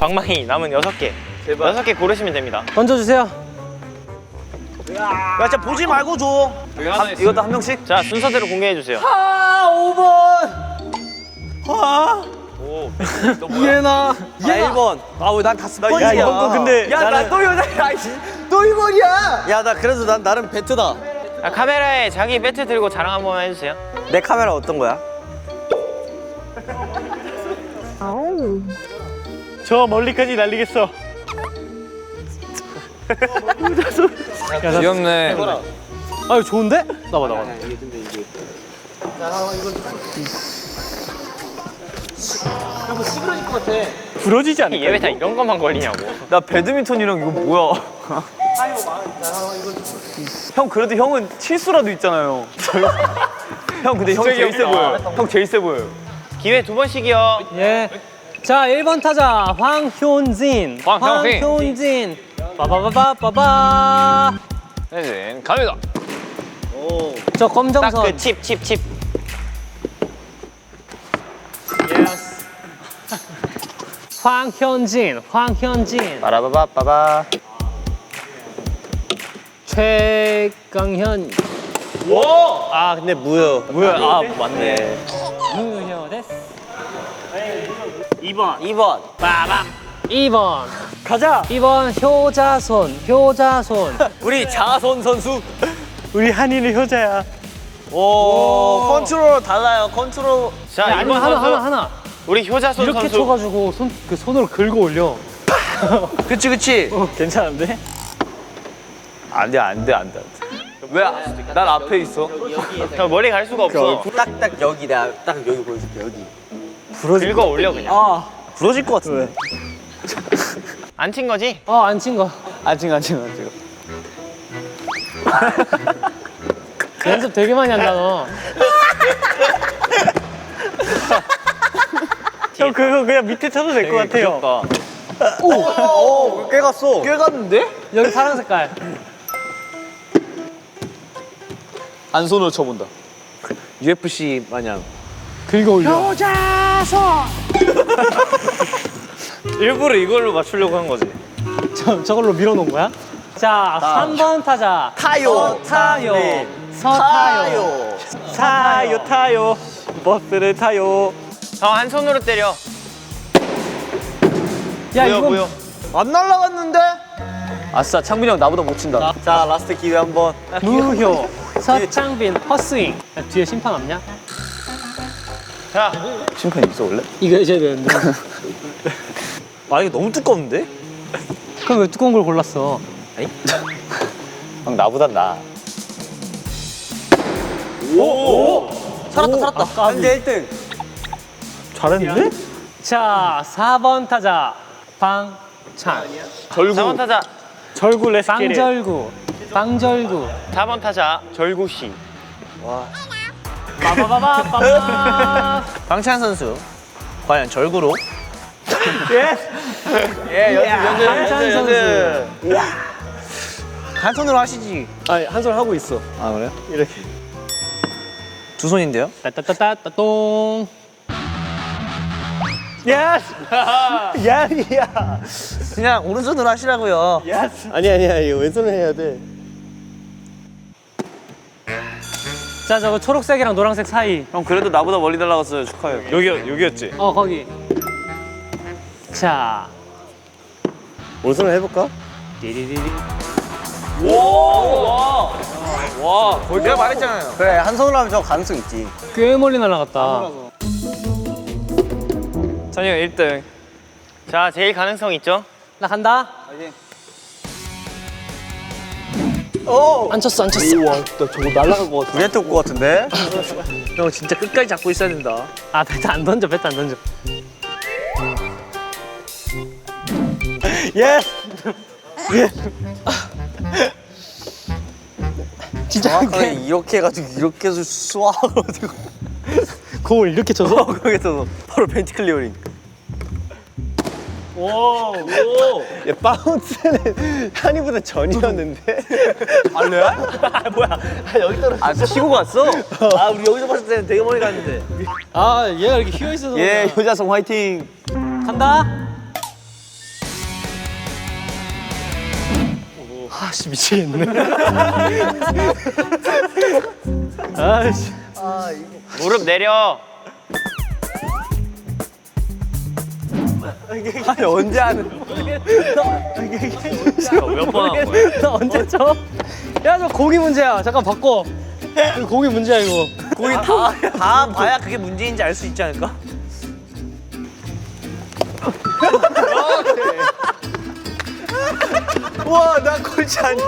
방망이 남은 6개. 6개 고르시면 됩니다. 던져주세요. 야, 진짜 보지 말고 줘. 이것도 한 명씩? 자, 순서대로 공개해 주세요. 5번. 오, 이해나. 1번. 아, 왜 난 다 스펀지야. 이번 거 근데 야, 나 또 여자야. 또 1번이야. 야, 나 그래도 난 나름 배트다. 아, 카메라에 자기 배트 들고 자랑 한번 해주세요. 내 카메라 어떤 거야? 저 멀리까지 날리겠어. 귀엽네. 아 이거 좋은데? 나봐. 부러지지 않을까? 얘 왜 다 이런 것만 걸리냐고. 나 배드민턴이랑 이거 뭐야? 형 그래도 형은 칠수라도 있잖아요. 형 근데 형 제일 세 보여요. 형 제일 세 보여요. 기회 2번씩이요. 예. 자 1번 타자 황효진. 황효진. 황효진. 빠바바바바바. 혜진 갑니다. 저 검정선. 딱 그 칩. 황현진. 빠라바바바바. 최강현. 아 근데 무효. 아 맞네. 무효 데스. 2번. 빠밤. 2번. 가자. 2번 효자손. 우리 자손 선수. 우리 한이는 효자야. 오 컨트롤 달라요. 컨트롤. 자, 아니, 이번 선수. 하나. 우리 효자손 이렇게 선수. 쳐가지고 손으로 긁어 올려. 그치. 괜찮은데? 안돼. 왜 난 앞에 있어? 저 머리 갈 수가 없어. 딱딱 여기 내가 딱 여기 보여줄게 여기. 긁어 올려 그냥. 아 부러질 것 같은데. 안 친 거지? 안 친 거. 안 찍어. 연습 되게 많이 한다 너. 형 그거 그냥 밑에 쳐도 될 것 같아요. 오, 꽤 갔어. 꽤 갔는데? 여기 파란 색깔. 한 손으로 쳐본다. UFC 마냥. 긁어 올려. 일부러 이걸로 맞추려고 한 거지. 저걸로 밀어놓은 거야? 자, 3번 타자. 타요. 서타요. 타요. 버스를 타요. 형, 한 손으로 때려. 야, 뭐야, 이거 뭐야. 안 날라갔는데? 아싸, 창빈이 형 나보다 못 친다. 자, 라스트 기회 한번. 무효. 서창빈 헛스윙. 야, 뒤에 심판 없냐? 자, 심판 있어 원래? 이거 해줘야 되는데. 아 이거 너무 두꺼운데? 그럼 왜 두꺼운 걸 골랐어? 형 나보다 나. 살았다. 현재 1등. 잘했는데? 자, 4번 타자. 방찬. 4번 타자. 절구 레스키리. 방절구. 4번 타자. 절구씨. 빠바바바바바. 방찬 선수 과연 절구로? 방찬 선수. 한 손으로 하시지. 아니, 한 손 하고 있어. 아 그래요? 이렇게. 두 손인데요? 따따따따따똥. 예스! 야야. 그냥 오른손으로 하시라고요. 예스. 아니야. 이거 왼손으로 해야 돼. 자, 저거 초록색이랑 노란색 사이. 형 그래도 나보다 멀리 날라갔어요. 축하해요. 여기였지? 거기. 자. 오른손으로 해볼까? 띠리리리. 와, 거의 내가 말했잖아요. 그래, 한 손으로 하면 저 가능성 있지. 꽤 멀리 날아갔다. 선영 1등. 자, 제일 가능성 있죠? 나 간다. 안 쳤어. 우와, 나 저거 날아갈 것 같아. 우리한테 올 것 같은데? 형 진짜 끝까지 잡고 있어야 된다. 아, 배트 안 던져. 예스! 진짜 정확하게 이렇게 해가지고 이렇게 해서 쏴가지고 공을 이렇게 쳐서? 그렇게 해서 바로 벤티 클리어링. 야, 바운스는 한이보다 전이었는데? 알레야? 뭐야? 여기 떨어졌어. 아, 치고 갔어? 아, 우리 여기서 봤을 때는 되게 멀리 갔는데. 아, 얘가 이렇게 휘어있어서 예, 효자성 화이팅. 간다. 아씨 미치겠네. 아씨. 무릎 내려. 아니 언제 하는? 몇 번 한 거야? 나 언제 쳐? 야 저 공이 문제야. 잠깐 바꿔. 이거 공이 문제야 이거. 거기 다 봐야 그게 문제인지 알 수 있지 않을까? 우와 나 꼴찌 아니야.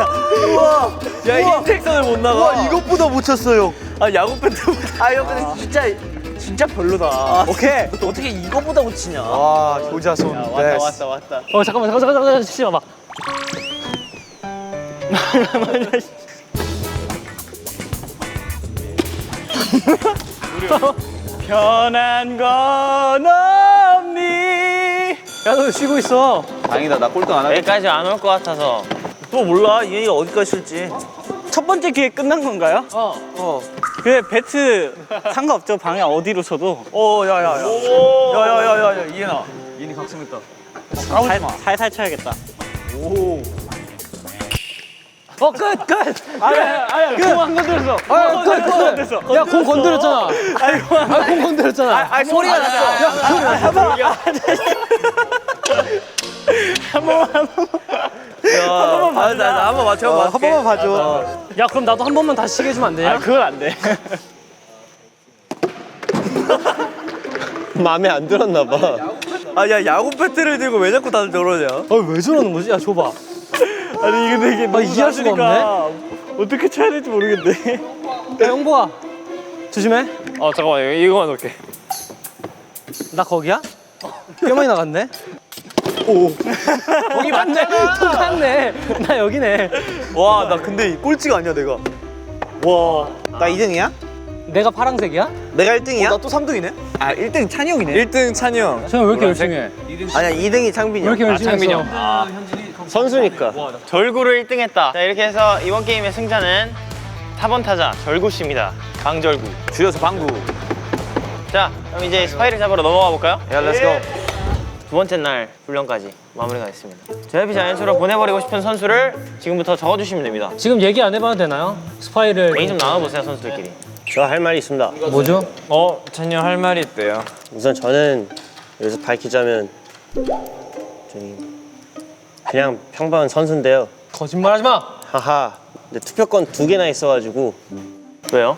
우와 야 흰색선을 못 나가. 와 이것보다 못 쳤어요. 아 야구 밴드보다. 아 이거 근데 진짜 별로다. 오케이 어떻게 이것보다 못 치냐. 와 조자손. 왔다. 잠깐만 치지 마봐. 편한 건 없니? 야 너 쉬고 있어. 다행이다 나 꼴등 안 하겠다. 여기까지 안 올 것 같아서. 또 몰라 얘가 어디까지 쓸지. 첫 번째 기회 끝난 건가요? 그 배트 상관없죠. 방향 어디로 쳐도 야야야 이해나 이해니 각성했다. 싸우지 마. 살살 쳐야겠다. 끝. 아야 공안 건드렸어. 끝. 야공 건드렸잖아. 공 건드렸잖아. 아 소리가 났어. 한 번만 봐줘. 나 한번 맞춰봐. 한 번만 봐줘. 야 그럼 나도 한 번만 다시 시계 해주면 안 되냐? 그건 안 돼. 마음에 안 들었나 봐. 아야 야구 배트를 들고 왜 자꾸 다들 저러냐? 왜 저러는 거지? 야 줘봐. 아니 근데 이게 너무 이해할 수가 낮으니까 어떻게 쳐야 될지 모르겠네. 야 영보아 조심해. 잠깐만 이거만 놓을게. 나 거기야? 꽤 많이 나갔네. 거기 맞잖아. 똑같네. 나 여기네. 와 나 근데 꼴찌가 아니야 내가. 와 나 2등이야? 내가 파란색이야? 내가 1등이야? 나 또 3등이네? 아 1등 찬이 형이네. 1등 찬이 형. 저 왜 이렇게 열심히 해? 아니야 2등이 창빈이 왜 이렇게 열심히 창빈이 했어? 선수니까. 절구를 1등했다. 자 이렇게 해서 이번 게임의 승자는 4번 타자 절구 씨입니다. 방절구. 줄여서 방구. 자 그럼 이제 스파이를 잡으러 넘어가 볼까요? 야 렛츠고. 두 번째 날 훈련까지 마무리가 됐습니다. JYP 자이언츠로 보내버리고 싶은 선수를 지금부터 적어주시면 됩니다. 지금 얘기 안 해봐도 되나요? 스파이를 메인 좀 나눠보세요 선수들끼리. 저 할 말이 있습니다. 뭐죠? 찬이 형 할 말이 있대요. 우선 저는 여기서 밝히자면 저희 그냥 평범한 선수인데요. 거짓말하지 마. 하하. 근데 투표권 2개나 있어가지고 왜요?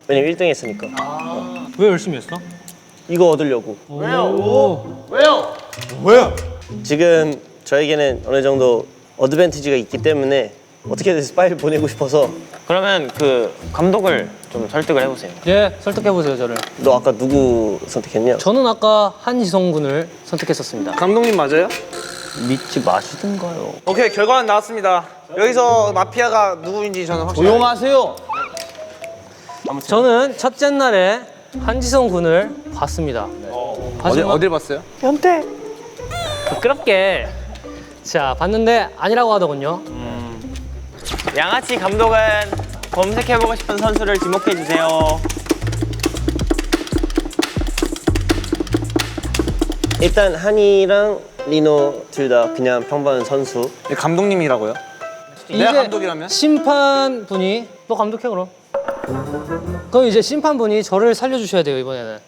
왜냐면 1등 했으니까 왜 열심히 했어? 이거 얻으려고. 왜요? 지금 저에게는 어느 정도 어드밴티지가 있기 때문에 어떻게든 스파이를 보내고 싶어서. 그러면 그 감독을 좀 설득을 해보세요. 예, 설득해보세요 저를. 너 아까 누구 선택했냐? 저는 아까 한지성 군을 선택했었습니다. 감독님 맞아요? 믿지 마시든가요. 오케이 결과는 나왔습니다. 여기서 마피아가 누구인지 저는 확실히. 조용하세요. 저는 첫째 날에 한지성 군을 봤습니다. 하지만 어딜 봤어요? 부끄럽게 자 봤는데 아니라고 하더군요. 양아치 감독은 검색해보고 싶은 선수를 지목해주세요. 일단 한이랑 리노 둘 다 그냥 평범한 선수. 감독님이라고요? 이제 내가 감독이라면? 심판분이 너 감독해 그럼. 그럼 이제 심판분이 저를 살려주셔야 돼요 이번에는.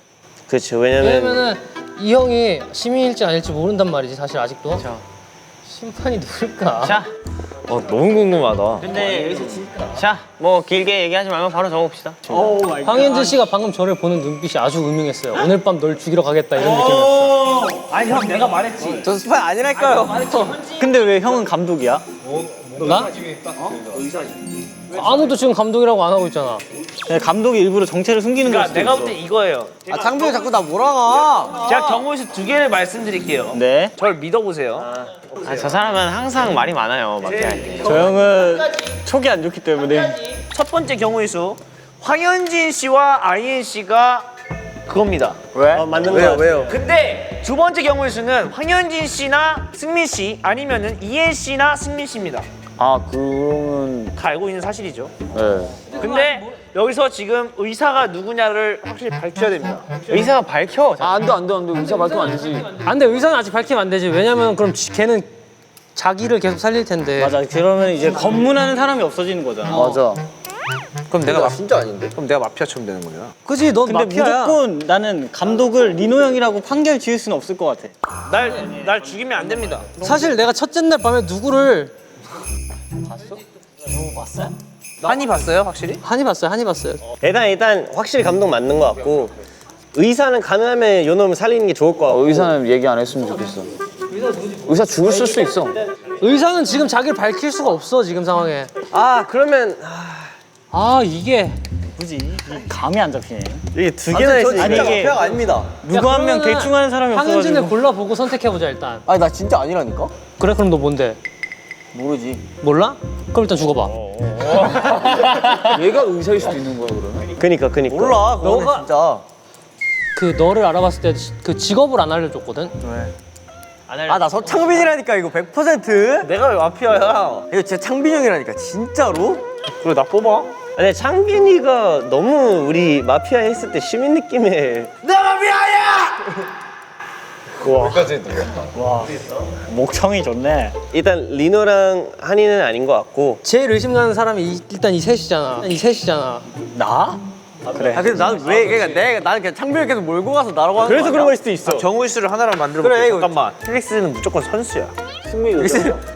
그렇죠. 왜냐면은 이 형이 시민일지 아닐지 모른단 말이지 사실 아직도. 심판이 누굴까? 자. 너무 궁금하다. 근데 여기서 자, 뭐 길게 얘기하지 말고 바로 적어봅시다. 황현진 씨가 방금 저를 보는 눈빛이 아주 음흉했어요. 오늘 밤 널 죽이러 가겠다 이런 느낌이었어. 아니 형 내가 말했지. 저 스파이 아니랄까요? 근데 왜 형은 감독이야? 나? 아무도 지금 감독이라고 안 하고 있잖아. 그냥 감독이 일부러 정체를 숨기는 걸 수도 있어. 볼 때 이거예요. 아 창빈이 자꾸 나 몰아가. 제가 경고에서 2개를 말씀드릴게요. 네. 절 믿어보세요. 저 사람은 항상 말이 많아요. 마피아 할 때. 저 형은 촉이 안 좋기 때문에. 첫 번째 경우의 수 황현진 씨와 아이엔 씨가 그겁니다. 왜? 맞는 거 왜요? 같아. 왜요? 근데 두 번째 경우의 수는 황현진 씨나 승민 씨 아니면은 이엔 씨나 승민 씨입니다. 아 그러면 다 알고 있는 사실이죠. 네. 근데 여기서 지금 의사가 누구냐를 확실히 밝혀야 됩니다. 의사가 밝혀. 안돼 의사 발동 안 되지. 안 돼, 의사는 아직 밝히면 안 되지. 왜냐면 그럼 걔는 자기를 계속 살릴 텐데. 맞아. 그러면 이제 검문하는 사람이 없어지는 거잖아. 맞아. 그럼 내가 진짜 아닌데? 그럼 내가 마피아처럼 되는 거냐? 그지? 넌 근데 마피아야. 무조건 나는 감독을 리노 형이라고 판결 지을 수는 없을 것 같아. 날 죽이면 안 됩니다. 사실 내가 첫째 날 밤에 누구를 한이 봤어요, 확실히? 한이 봤어요. 일단 확실히 감독 맞는 것 같고 의사는 가능하면 요 놈을 살리는 게 좋을 것 같고. 의사는 얘기 안 했으면 좋겠어. 의사 죽을 수도 있어. 의사는 지금 자기를 밝힐 수가 없어 지금 상황에. 아 그러면 아 이게 굳이 감이 안 잡히네. 이게 두 개나 했으니까. 아니, 이게- 마피아가 아닙니다. 누구 한 명 그러면은 대충 하는 사람이 황현진을 없어가지고. 골라보고 선택해보자 일단. 아니 나 진짜 아니라니까? 그래 그럼 너 뭔데? 모르지. 몰라? 그럼 일단 죽어봐. 얘가 의사일 수도 있는 거야 그러면. 그니까. 몰라. 그거는 너가- 진짜. 그 너를 알아봤을 때 그 직업을 안 알려줬거든. 안 할래. 아 나 서창빈이라니까 이거 100%. 내가 왜 마피아야? 이거 진짜 창빈 형이라니까 진짜로? 그래 나 뽑아. 근데 창빈이가 너무 우리 마피아 했을 때 시민 느낌의. 목청이 좋네. 일단 리노랑 한이는 아닌 것 같고. 제일 의심가는 사람이 일단 이 셋이잖아. 나? 그래. 아 근데 나는 왜 그러니까 나는 그냥 창빈을 계속 몰고 가서 나라고 하는 그래서 거 그런 아니야? 걸 수도 있어. 정우일 씨를 하나로 만들어 볼게. 그래, 이거- 잠깐만. felix는 무조건 선수야.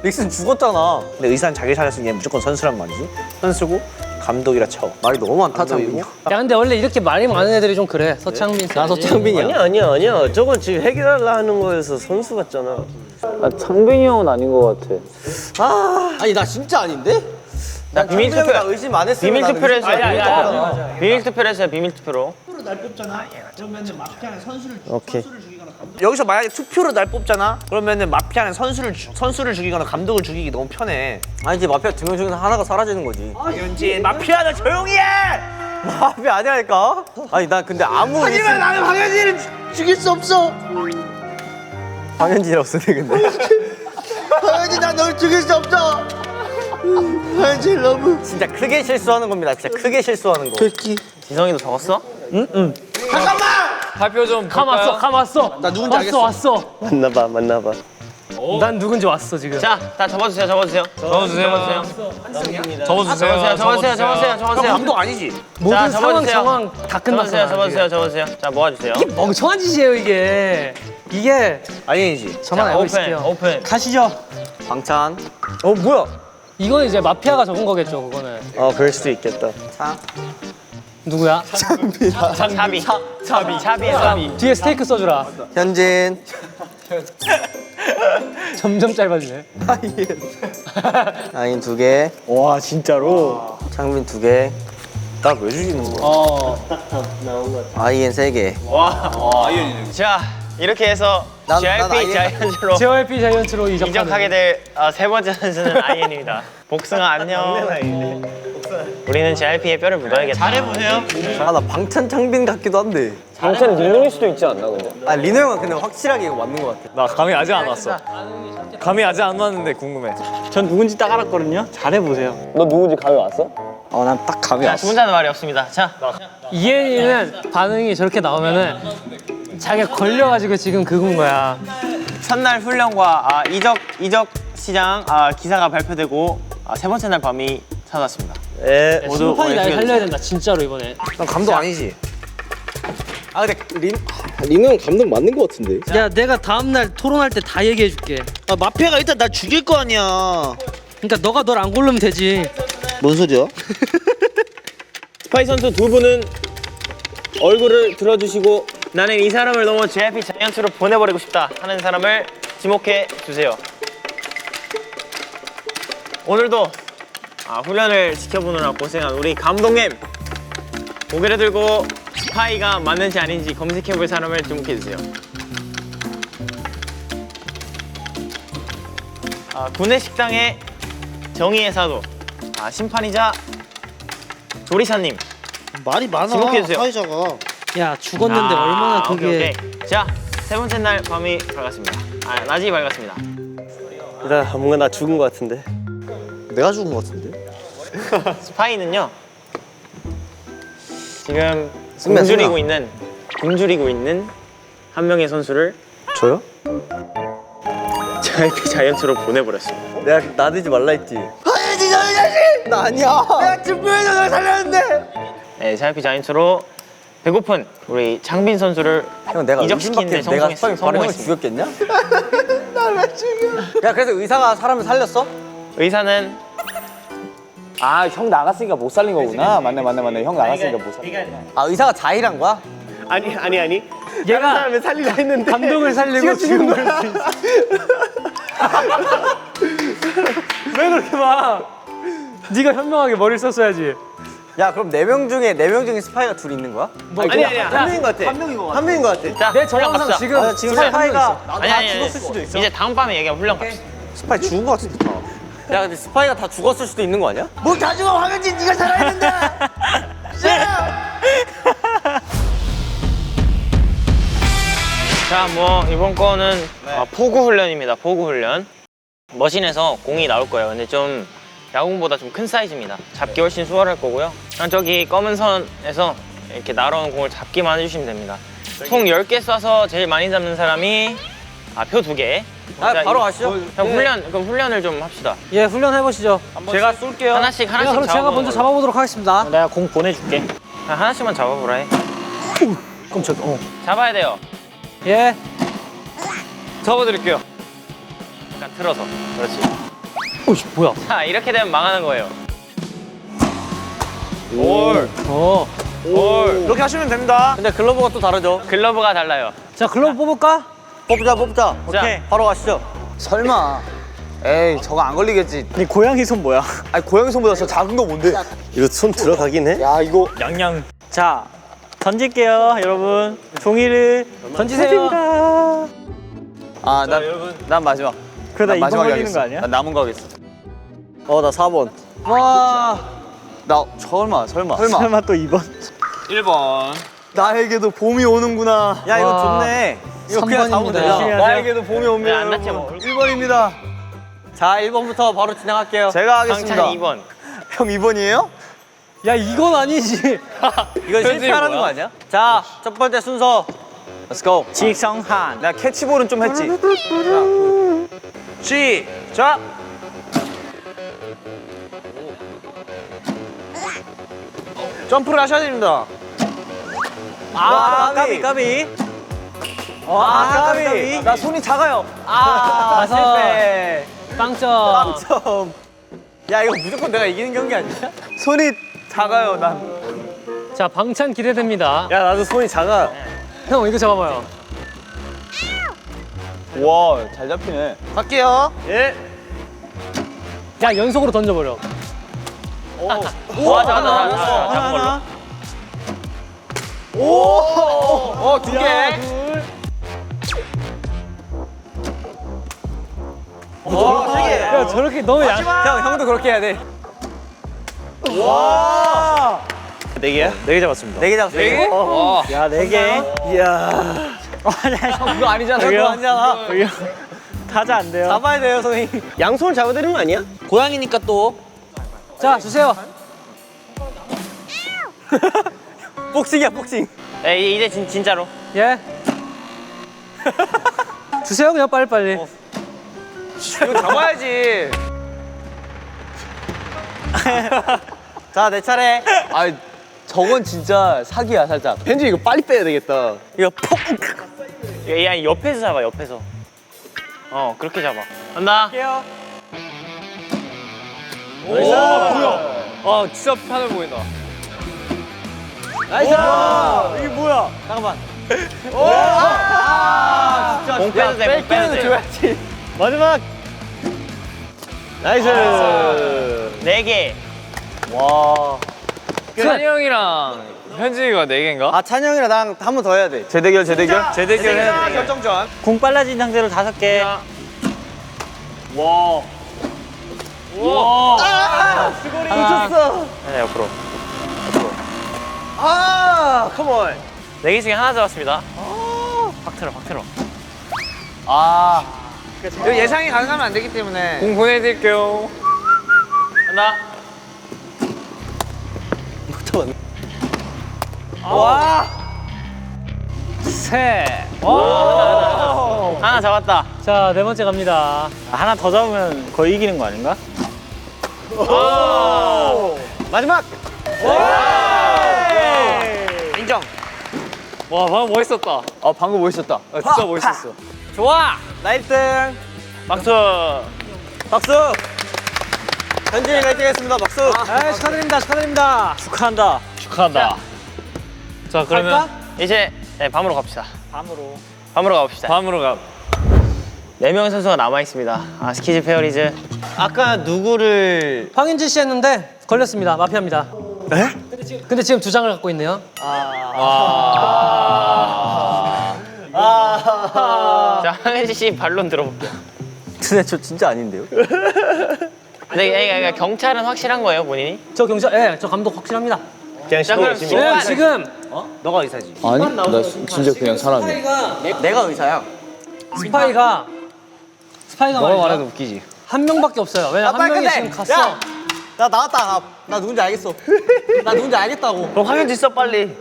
릭스는 죽었잖아. 근데 의사는 자기 살렸으니 얘 무조건 선수란 말이지. 선수고 감독이라 쳐. 말이 너무 많다 창빈이. 야 근데 원래 이렇게 말이 많은 애들이 좀 그래. 서창빈 씨. 나 서창빈이야. 아니야. 저건 지금 해결하려 하는 거여서 선수 같잖아. 아, 창빈이 형은 아닌 것 같아. 아니 나 진짜 아닌데? 나 비밀 투표. 나 의심 안 했으면 비밀 난 투표를 의심 했어요. 안 비밀 했잖아. 투표. 비밀 투표를 했어요. 비밀 투표로. 오케이. 여기서 만약에 투표로 날 뽑잖아. 그러면은 마피아는 선수를 죽이거나 감독을 죽이기 너무 편해. 아니 이제 마피아 2명 중에서 하나가 사라지는 거지. 박현진 마피아는 조용히 해. 마피아 아니라니까? 아니 나 근데 아무 하지만 나는 박현진을 죽일 수 없어. 황현진이라고 쓰네 근데. 박현진 난 널 죽일 수 없어. 박현진 너무. 진짜 크게 실수하는 겁니다. 진짜 크게 실수하는 거. 지성이도 적었어? 발표 좀 감았어. 나 누군지 알겠어. 왔어. 맞나봐. 난 누군지 왔어 지금. 자, 다 적어주세요. 적어주세요. 형 감독 아니지? 모든 자, 상황 적어주세요. 정황 다 끝났어. 적어주세요. 자, 모아주세요. 이게 멍청한 짓이에요 이게. 이게 아니지. 저만 자, 알고 오픈, 있을게요. 오픈. 가시죠. 방찬. 뭐야? 이건 이제 마피아가 적은 거겠죠 그거는. 그럴 수도 있겠다. 누구야? 차비. 뒤에 스테이크 써주라. 현진. 점점 짧아지네. 아인 2개. 와 진짜로. 창빈 2개. 나 왜 죽이는 거야? 아이엔 3개. 자 이렇게 해서 난 JYP 아예- 자이언츠로 JYP 자이언츠로 이적하게 될 세 번째 선수는 아이엔입니다. 복숭아 안녕. 우리는 JYP의 뼈를 묻어야겠다. 잘해보세요. 아 나 방찬 창빈 같기도 한데. 방찬 리노일 수도 있지 않나 근데? 아 리노 형은 근데 확실하게 이거 맞는 것 같아. 나 감이 아직 안 왔어. 감이 아직 안 왔는데 궁금해. 전 누군지 딱 알았거든요. 잘해보세요. 너 누군지 감이 왔어? 난 딱 감이 자, 왔어. 두분자는 말이 없습니다. 자, 이엔이는 반응이 저렇게 나오면은 자기가 걸려가지고 지금 그건 거야. 첫날 훈련과 이적 시장 기사가 발표되고 세 번째 날 밤이 찾아왔습니다. 예. 모두 심판이 날 오해주게 살려야 된다 진짜로 이번에. 난 감독 아니지. 아 근데 리노 형 감독 맞는 것 같은데. 야 내가 다음날 토론할 때 다 얘기해줄게. 마피아가 일단 나 죽일 거 아니야. 그러니까 너가 널 안 고르면 되지. 뭔 소리야? 스파이 선수 두 분은 얼굴을 들어주시고 나는 이 사람을 너무 JYP 자이언츠로 보내버리고 싶다 하는 사람을 지목해 주세요. 오늘도 훈련을 지켜보느라 고생한 우리 감독님 고개를 들고 스파이가 맞는지 아닌지 검색해볼 사람을 지목해 주세요. 구내식당의 정의의 사도 심판이자 조리사님 말이 많아. 지목해 주세요. 사회자가. 야 죽었는데 얼마나 그게. 오케이. 자, 세 번째 날 밤이 밝았습니다. 낮이 밝았습니다. 일단 뭔가 나 죽은 것 같은데. 내가 죽은 것 같은데. 스파이는요. 지금 승리야, 굶주리고 있는 한 명의 선수를 저요? JYP 자이언트로 보내버렸습니다. 내가 나대지 말라 했지. 아니지 너 자식. 나 아니야. 내가 준비해서 널 살렸는데. 네, JYP 자이언트로 배고픈 우리 장빈 선수를 형 내가 이적시키는데 성공했습니다. 죽였겠냐? 나왜 죽여? 야 그래서 의사가 사람을 살렸어? 의사는 아, 형 나갔으니까 못 살린 거구나. 맞네. 형 나갔으니까 못 살린 거야. 아 의사가 자일한 거야? 아니. 얘가 사람을 살리려 했는데 감독을 살리고 죽은 거야. 왜 그렇게 막? 네가 현명하게 머리를 썼어야지. 야 그럼 4명 중에 스파이가 둘 있는 거야? 아니야. 한 명인 것 같아. 한 명인 것 같아. 자, 내 훈련 정황상 갑시다. 지금 지금 스파이 스파이가 아니. 죽었을 수도 있어. 이제 다음 밤에 얘기하면 훈련 갑시다. 스파이 죽은 거 같은데. 야 근데 스파이가 다 죽었을 수도 있는 거 아니야? 뭐 다 죽어 화면지 네가 살아있는데. 자, 뭐 이번 거는 포구 훈련입니다. 포구 훈련. 머신에서 공이 나올 거예요. 근데 좀 야구공보다 좀 큰 사이즈입니다. 잡기 훨씬 수월할 거고요. 그냥 저기 검은 선에서 이렇게 날아오는 공을 잡기만 해주시면 됩니다. 총 10개 쏴서 제일 많이 잡는 사람이 표 2개. 바로 가시죠. 그럼 훈련을 좀 합시다. 예, 훈련해 보시죠. 제가 쏠게요. 하나씩 그럼 제가 잡아보는 먼저 걸로. 잡아보도록 하겠습니다. 내가 공 보내줄게. 하나씩만 잡아보라 해. 깜짝이야. 잡아야 돼요. 예. 잡아드릴게요. 약간 틀어서. 그렇지. 오씨 뭐야? 자, 이렇게 되면 망하는 거예요. 이렇게 하시면 됩니다. 근데 글러브가 또 다르죠. 글러브가 달라요. 자 글러브 뽑을까? 뽑자. 자. 바로 가시죠. 설마. 에이, 저거 안 걸리겠지. 네 고양이 손 뭐야? 아니, 고양이 손보다 저 작은 거 뭔데? 이거 손 들어가긴 해? 야, 이거. 양양. 자 던질게요 여러분. 종이를 던지세요. 아, 난 마지막. 그러다 난 이번 마지막에 걸리는 하겠어. 거 아니야? 난 남은 거 하겠어. 나 4번. 와. 나 설마. 설마 또 2번? 1번. 나에게도 봄이 오는구나. 야 이거 와. 좋네. 이거 3번입니다. 그냥 잡으면 되잖아. 열심히 하세요. 나에게도 봄이 옵니다. 안 다쳐 뭐. 1번입니다. 자 1번부터 바로 진행할게요. 제가 하겠습니다. 상찬이 2번. 형 2번이에요? 야 이건 아니지. 이거 실패하는 거 아니야? 자 첫 번째 순서. Let's go. 직성한. 내가 캐치볼은 좀 했지. 시작. 점프를 하셔야 됩니다. 까비. 까비. 나 손이 작아요. 실패. 빵점. 점. 야 이거 무조건 내가 이기는 경기 아니야? 손이 작아요, 난. 자 방찬 기대됩니다. 야 나도 손이 작아. 형 이거 잡아봐요. 와, 잘 잡히네. 갈게요. 예. 야 연속으로 던져버려. 와, 잡았다. 잡은 걸로. 두 개. 야 저렇게 너무 양. 형도 그렇게 해야 돼. 4개야? 4개 잡았습니다. 4개 잡았어요. 야 4개. 이야. 그거 아니잖아. 그거 아니잖아. 타자 안 돼요. 잡아야 돼요, 선생님. 양손을 잡아드리는 거 아니야? 고양이니까 또. 자 주세요. 복싱이야, 복싱. 네, 이제 진짜로. 예. 주세요 그냥 빨리빨리. 이거 잡아야지. 자, 내 차례. 아, 저건 진짜 사기야, 살짝. 벤지 이거 빨리 빼야 되겠다. 이거 퍽. 야, 옆에서 잡아, 옆에서. 그렇게 잡아. 간다. 할게요. 진짜 편해 보인다. 나이스. 이게 뭐야? 잠깐만. 공 빼도 돼, 공 빼도 돼. 줘야지. 마지막. 나이스. 4개. 와. 찬이 형이랑 현진이가 4개인가? 아, 찬이 형이랑 나랑 한 번 더 해야 돼. 재대결. 재대결 결정전. 공 빨라진 상태로 5개. 놓쳤어. 네, 옆으로. 아, 컴온. 4개 중에 하나 잡았습니다. 확 틀어. 이거 예상이 가능하면 안 되기 때문에. 공 보내드릴게요. 간다. 와. 셋. 하나 잡았다. 자, 네 번째 갑니다. 하나 더 잡으면 거의 이기는 거 아닌가? 마지막. 인정. 와 방금 멋있었다. 아 방금 멋있었다. 진짜 멋있었어. 좋아. 나 1등. 박수. 박수. 현진이가 1등했습니다. 박수. 아, 축하드립니다. 축하드립니다. 축하한다. 축하한다. 자, 그러면 이제 네, 밤으로 갑시다. 밤으로. 밤으로 가봅시다. 다음으로 가. 4명의 선수가 남아 있습니다. 아, 스키즈 페어리즈. 아까 누구를 황인지 씨 했는데 걸렸습니다. 마피아입니다. 네? 근데 지금 2장을 갖고 있네요. 자, 황현지 씨 반론 들어볼게요. 근데 저 진짜 아닌데요? 근데 경찰은 확실한 거예요, 본인이? 저 경찰, 예, 저 감독 확실합니다. 그냥 자, 그럼 시키고 왜냐면 지금 너가 의사지. 아니 나 진짜 그냥 사람이야. 내가 의사야. 스파이가 너가 말이죠. 말해도 웃기지. 한 명밖에 없어요. 왜냐 한 명이 지금 갔어. 나 나왔다. 나 누군지 알겠어. 나 누군지 알겠다고. 그럼 황현지 써 빨리.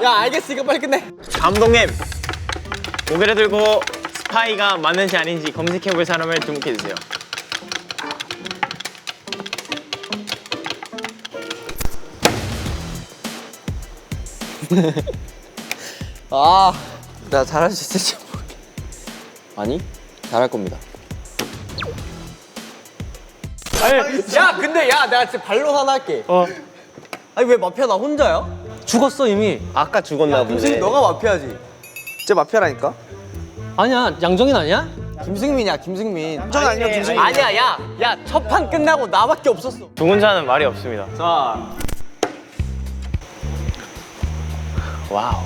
야 알겠으니까 빨리 끝내. 감독님, 고개를 들고 스파이가 맞는지 아닌지 검색해볼 사람을 주목해주세요. 나 잘할 수 있을지 모르겠. 아니 잘할 겁니다. 야 근데 야 내가 진짜 반론 하나 할게. 아니 왜 마피아 나 혼자야? 죽었어 이미. 아까 죽었나 보네. 김승민 너가 마피아지. 진짜 마피아라니까. 아니야, 양정인 아니야? 김승민이야 김승민. 인정 아니면 김승민. 아니야 야 첫 판 끝나고 나밖에 없었어. 죽은 자는 말이 없습니다. 자 와우.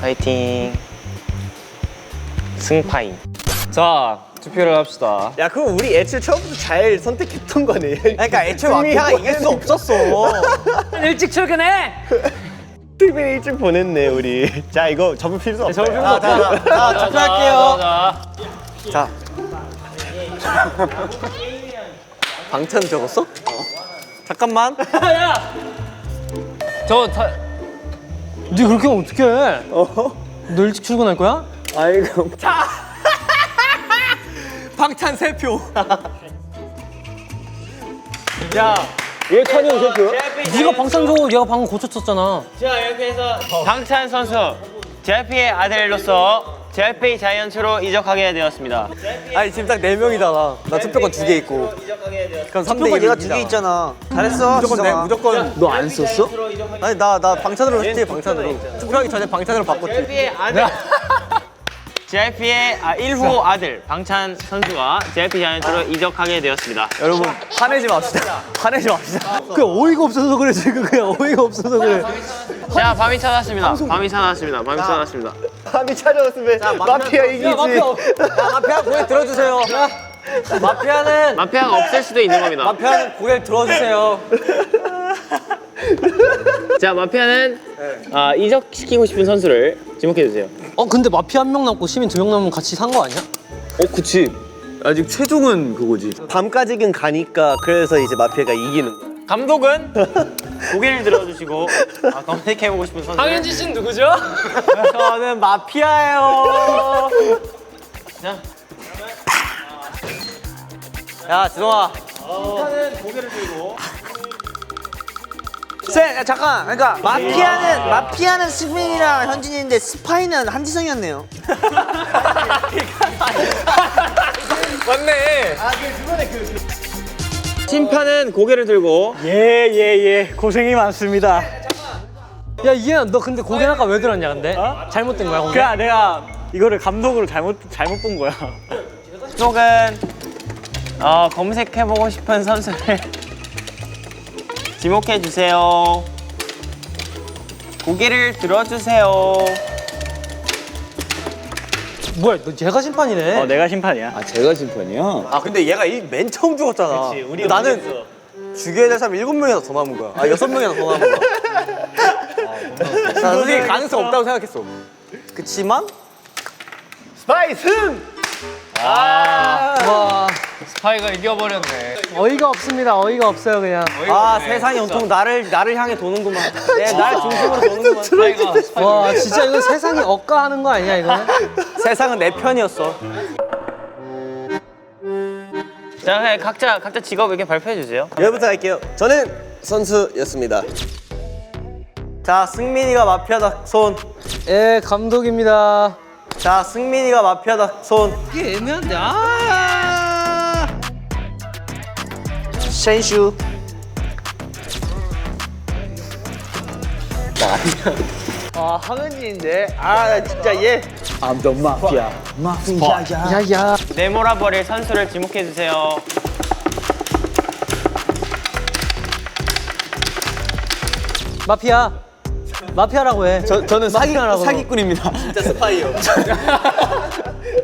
파이팅. 승파인. 자 투표를 합시다. 야 그럼 우리 애초에 처음부터 잘 선택했던 거네. 그러니까 애초에 마피아가 이길 수 없었어. 일찍 출근해. 승민이 일찍 보냈네 우리. 자 이거 접을 필요 없어. 접을 필요 없다. 자 투표할게요. 자 방탄 적었어? 잠깐만. 네 그렇게 하면 어떡해? 너 일찍 출근할 거야? 아이고. 자 방탄 3표. 야. 왜 찬이 형 대표야? 네가 방탄 줘. 얘가 방금 고쳤었잖아. 자, 이렇게 해서 방찬 선수 JYP의 아들로서 JYP 자이언츠로 이적하게 되었습니다. 아니 지금 딱 4명이잖아. 나 투표권 2개 있고. 그럼 3대 1 얘가 2개 있잖아. 잘했어. 무조건 내 무조건. 너 안 썼어? 아니 나 방탄으로 했지 방탄으로. 투표하기 전에 방탄으로 바꿨지. JYP의 아들. JYP의 1호 아들 방찬 선수가 JYP 자이언츠로 이적하게 되었습니다. 여러분 화내지 맙시다. 화내지 맙시다. 그 어이가 없어서 그래 지금. 그냥 어이가 없어서 그래. 자, 밤이 찾아왔습니다. 밤이 찾아왔습니다. 밤이 찾아왔습니다. 밤이 찾아왔으면 마피아 이기지. 야 마피아 고개 들어주세요. 마피아는 마피아가 없을 수도 있는 겁니다. 마피아는 고개 들어주세요. 자, 마피아는 이적시키고 싶은 선수를 지목해주세요. 근데 마피아 한 명 남고 시민 2명 남으면 같이 산 거 아니야? 그치. 아직 최종은 그거지. 밤까지는 가니까 그래서 이제 마피아가 이기는 거야. 감독은 고개를 들어주시고 검색해보고 싶은 선수. 씨는 누구죠? 저는 마피아예요. 자, 야 진호아. 야, 잠깐. 그러니까 마피아는 승민이랑 현진이인데 스파이는 한지성이었네요. 맞네. 심판은 고개를 들고 예. 고생이 많습니다. 야 이해야, 너 근데 고개 아까 왜 들었냐 근데? 잘못된 거야 고개? 그냥 내가 이거를 감독으로 잘못 본 거야. 쪽은 검색해보고 싶은 선수를 지목해주세요. 고개를 들어주세요. 뭐야, 너 얘가 심판이네. 내가 심판이야. 아 제가 심판이야? 아 근데 얘가 맨 처음 죽었잖아. 나는 죽여야 될 사람 7명이나 더 남은 거야. 6명이나 더 남은 거야. 나 솔직히 가능성 없다고 생각했어. 그치만 스파이 승! 와, 스파이가 이겨버렸네. 어이가 없습니다. 어이가 없어요 그냥. 아 세상이 온통 나를 향해 도는구만. 날 중심으로 도는구만. 스파이가. 와 진짜 이거 세상이 억까하는 거 아니야 이거? 세상은 내 편이었어. 자, 그냥 각자 직업 이렇게 발표해 주세요. 여기부터 할게요. 저는 선수였습니다. 자 승민이가 마피아다 손. 예 감독입니다. 자 승민이가 마피아다 손. 이게 애매한데 아. 쉔슈. 아 황은진인데. 아 나 진짜 얘. 야야. 네모라 버릴 선수를 지목해 주세요. 마피아. 마피아라고 해. 저는 마피아라고. 사기꾼입니다. 진짜 스파이요.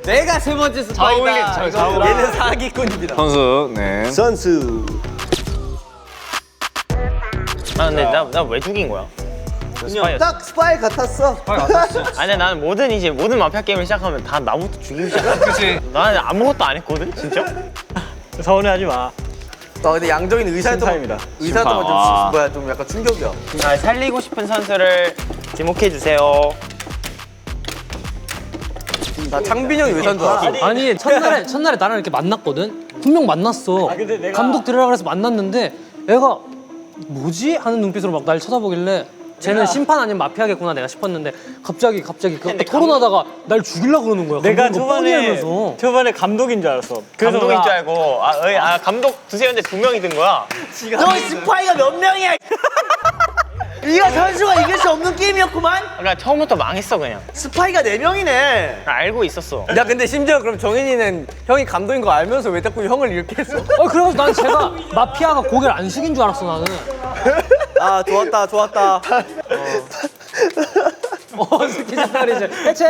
내가 세 번째 스파이다. 얘는 사기꾼입니다. 선수, 네. 선수. 아, 근데 나 왜 죽인 거야? 스파이였어. 딱 스파이 같았어. 아니, 나는 모든 마피아 게임을 시작하면 다 나부터 죽이기 시작해. 그치. 나는 아무것도 안 했거든, 진짜? 서운해하지 마. 나 근데 양정인 의사였던 심판입니다. 의사였던 심판. 좀 약간 충격이야. 자, 살리고 싶은 선수를 지목해 주세요. 나 창빈 형이 의사인 줄 알았어. 아니 첫날에 나랑 이렇게 만났거든. 분명 만났어. 근데 내가- 감독 들으라 그래서 만났는데 애가 뭐지 하는 눈빛으로 막 날 쳐다보길래 쟤는 심판 아닌 마피아겠구나 내가 싶었는데 갑자기 그 토론하다가 날 죽이려고 그러는 거야. 내가 감독이 뭐 뻔히 알면서. 초반에 감독인 줄 알았어. 그래서 감독인 내가- 줄 알고 감독 두세였는데 2명이 든 거야. 너 스파이가 몇 명이야? 네가 선수가 이길 수 없는 게임이었구만. 그러니까 처음부터 망했어 그냥. 스파이가 4명이네. 알고 있었어. 야 근데 심지어 그럼 정인이는 형이 감독인 거 알면서 왜 자꾸 형을 이렇게 했어? 그래서 난 제가 마피아가 고개를 안 숙인 줄 알았어 나는. 아 좋았다. 스키즈파리즈 해체.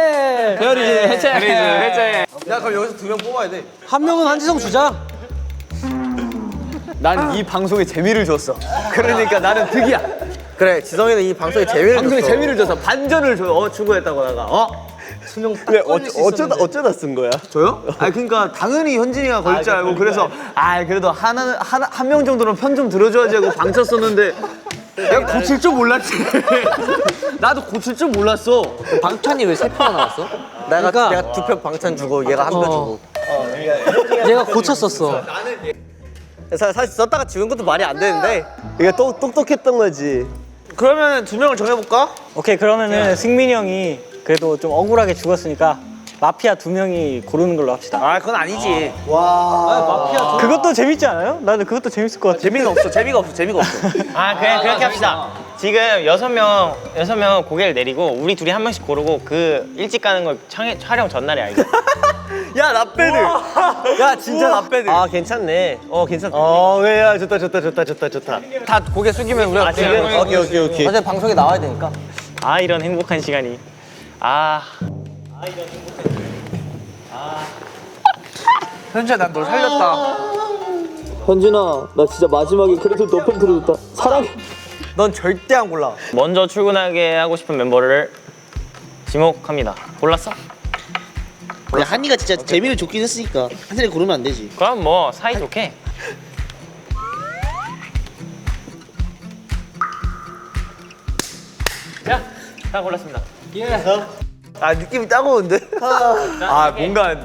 해체. 야 그럼 여기서 2명 뽑아야 돼. 한 명은 한지성 주자. 난 이 방송에 재미를 줬어. 그러니까 나는 득이야. 그래 지성이는 이 방송에 재미를 줬어. 반전을 추구했다고 내가. 수명 딱 왜 걸릴 수 있었는데. 어쩌다 쓴 거야? 저요? 아 그러니까 당연히 현진이가 걸릴 줄 알고 그래서 그래도 한 명 정도는 편 좀 들어줘야지 하고 방 쳤었는데 내가 고칠 줄 몰랐지. 나도 고칠 줄 몰랐어. 방찬이 왜 3표가 나왔어? 내가 그러니까- 2표 방찬 주고 얘가 1표 주고. 얘가 고쳤었어. 사실 썼다가 지운 것도 말이 안 되는데. 이게 똑똑했던 거지. 그러면 2명을 정해볼까? 오케이 그러면은 승민이 형이 그래도 좀 억울하게 죽었으니까 마피아 2명이 고르는 걸로 합시다. 아 그건 아니지. 마피아 그것도 재밌지 않아요? 나는 그것도 재밌을 것 같아. 재미가 없어. 그냥 그렇게 합시다. 지금 6명 고개를 내리고 우리 둘이 한 명씩 고르고 그 일찍 가는 걸 촬영 전날에 알게. 야 나빼드. 야 진짜 나빼드. 아 괜찮네. 괜찮다. 야 좋다. 다 고개 숙이면 우리가 지금? 오케이. 어차피 방송에 나와야 되니까. 이런 행복한 시간이. 현주야 난 널 살렸다. 현진아, 나 진짜 마지막에 그래도 너 편 들어줬다. 사랑해. 넌 절대 안 골라. 먼저 출근하게 하고 싶은 멤버를 지목합니다. 골랐어? 근데 한이가 진짜 재미를 줬긴 했으니까 한이를 고르면 안 되지. 그럼 뭐 사이좋게. 자, 다 골랐습니다. 느낌이 따가운데?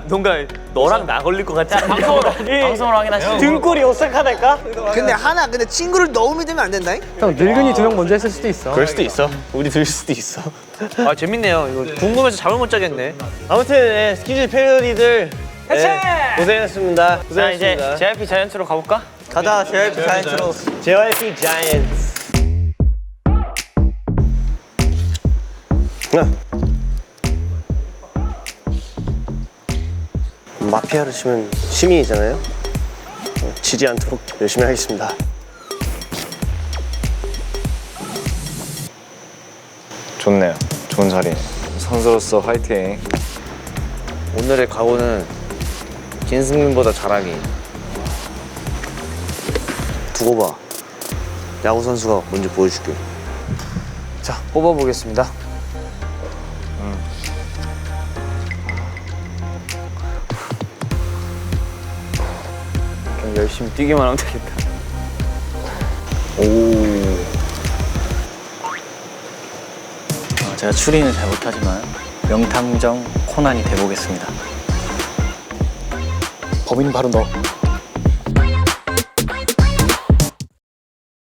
뭔가 너랑 나 걸릴 것 같지 않냐? 방송으로 확인하시죠. 등골이 오싹하달까? 근데 친구를 너무 믿으면 안 된다잉? 형 늙은이 2명 먼저 했을 수도 있어. 그럴 수도 있어. 우리 들 수도 있어. 재밌네요. 이거 궁금해서 잠을 못 자겠네. 아무튼 스키즈 패러디들 고생했습니다. 자, 이제 JYP 자이언츠로 가볼까? 가자 JYP 자이언츠로. JYP 자이언츠. 마피아를 치면 시민이잖아요. 지지 않도록 열심히 하겠습니다. 좋네요. 좋은 자리. 선수로서 화이팅. 오늘의 각오는 김승민보다 잘하기. 두고 봐. 야구 선수가 뭔지 보여줄게. 자 뽑아보겠습니다. 열심히 뛰기만 하면 되겠다. 제가 추리는 잘 못하지만 명탐정 코난이 돼보겠습니다. 범인은 바로 너.